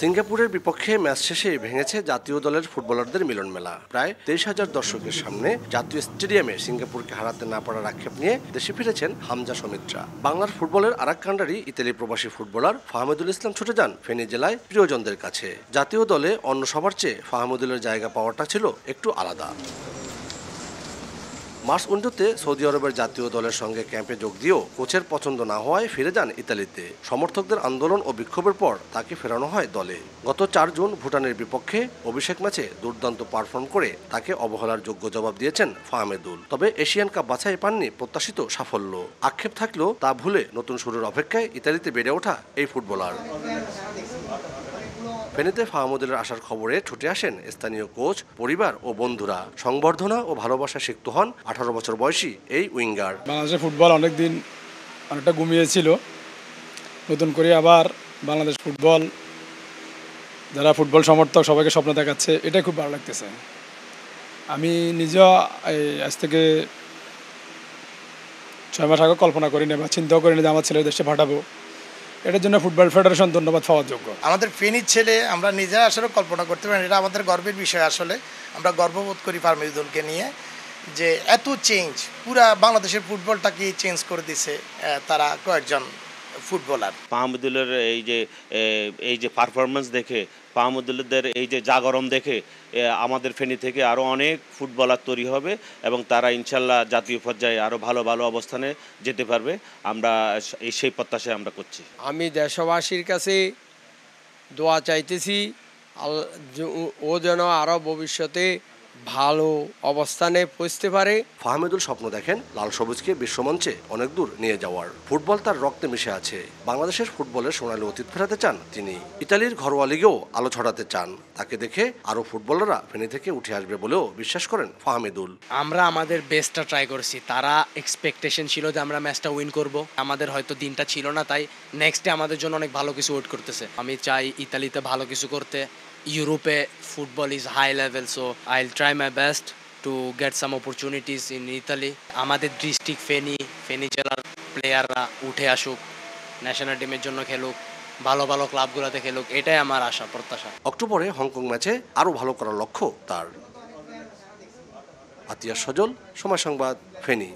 সিঙ্গাপুরের বিপক্ষে ম্যাচ শেষে ভেঙেছে জাতীয় দলের ফুটবলারদের মিলন মেলা। প্রায় 23,000 দর্শকের সামনে জাতীয় স্টেডিয়ামে সিঙ্গাপুরকে হারাতে না পারার আক্ষেপ নিয়ে দেশে ফিরেছেন হামজা সমিত্রা। বাংলার ফুটবলের আরেক কাণ্ডারি ইতালি প্রবাসী ফুটবলার ফাহমিদুল ইসলাম ছুটে যান ফেনী জেলায় প্রিয়জনদের কাছে। জাতীয় দলে অন্য সবার চেয়ে ফাহমিদুলের জায়গা পাওয়াটা ছিল একটু আলাদা। মার্চ 19-তে সৌদি আরবের জাতীয় দলের সঙ্গে ক্যাম্পে যোগ দিয়েও কোচের পছন্দ না হওয়ায় ফিরে যান ইতালিতে। সমর্থকদের আন্দোলন ও বিক্ষোভের পর তাকে ফেরানো হয় দলে। গত 4 জুন ভুটানের বিপক্ষে অভিষেক ম্যাচে দুর্দান্ত পারফর্ম করে তাকে অবহেলার যোগ্য জবাব দিয়েছেন ফাহমিদুল। তবে এশিয়ান কাপ বাছাই পাননি প্রত্যাশিত সাফল্য। আক্ষেপ থাকলেও তা ভুলে নতুন শুরুর অপেক্ষায় ইতালিতে বেড়ে ওঠা এই ফুটবলার। ফেনীতে ফাহমিদুলের আসার খবরে ছুটে আসেন স্থানীয় কোচ, পরিবার ও বন্ধুরা। সংবর্ধনা ও ভালোবাসা সিক্ত হন 18 বছর বয়সী এই উইঙ্গার। বাংলাদেশের ফুটবল অনেকটা ঘুমিয়েছিল, নতুন করে আবার বাংলাদেশ ফুটবল, যারা ফুটবল সমর্থক সবাইকে স্বপ্ন দেখাচ্ছে, এটাই খুব ভালো লাগতেছে। আমি নিজেও আজ থেকে 6 মাস আগে কল্পনা করিনি বা চিন্তাও করিনি যে আমার ছেলে দেশে পাঠাবো। এটার জন্য ফুটবল ফেডারেশন ধন্যবাদ পাওয়ার যোগ্য। আমাদের ফেনীর ছেলে আমরা নিজেরা আসলে কল্পনা করতে পারি, এটা আমাদের গর্বের বিষয়। আসলে আমরা গর্ববোধ করি ফাহমিদুলকে নিয়ে, যে এত চেঞ্জ পুরা বাংলাদেশের ফুটবলটাকে চেঞ্জ করে দিছে তারা কয়েকজন ফুটবলার। ফাহমিদুলের এই যে পারফরমেন্স দেখে, ফাহমিদুলদের এই যে জাগরণ দেখে আমাদের ফেনী থেকে আরও অনেক ফুটবলার তৈরি হবে এবং তারা ইনশাল্লাহ জাতীয় পর্যায়ে আরও ভালো ভালো অবস্থানে যেতে পারবে। আমরা সেই প্রত্যাশায় আমরা করছি। আমি দেশবাসীর কাছে দোয়া চাইতেছি ও যেন আরও ভবিষ্যতে ভালো অবস্থানে পৌঁছতে পারে। ফাহমিদুল স্বপ্ন দেখেন লাল সবুজকে বিশ্বমঞ্চে অনেক দূর নিয়ে যাওয়ার। ফুটবল তার রক্তে মিশে আছে। বাংলাদেশের ফুটবলের সোনালী অতীত ফেরাতে চান তিনি। ইতালির ঘরোয়া লিগেও আলো ছড়াতে চান। তাকে দেখে আরও ফুটবলাররা ফেনী থেকে উঠে আসবে বলেও বিশ্বাস করেন ফাহমিদুল। আমরা আমাদের বেস্টটা ট্রাই করছি। তারা এক্সপেকটেশন ছিল যে আমরা ম্যাচটা উইন করব, আমাদের হয়তো দিনটা ছিল না, তাই নেক্সট ডে আমাদের জন্য অনেক ভালো কিছু ওয়েট করতেছে। আমি চাই ইতালিতে ভালো কিছু করতে। ইউরোপে football is high level, so I will try my best to get some opportunities in Italy. আমাদের ডিস্ট্রিক্ট ফেনী জেলার প্লেয়াররা উঠে আসুক, ন্যাশনাল টিমের জন্য খেলুক, ভালো ভালো ক্লাবগুলোতে খেলুক, এটাই আমার আশা প্রত্যাশা। অক্টোবরে হংকং ম্যাচে আরও ভালো করার লক্ষ্য তার। আতিয়াস সজল, সময় সংবাদ, ফেনী।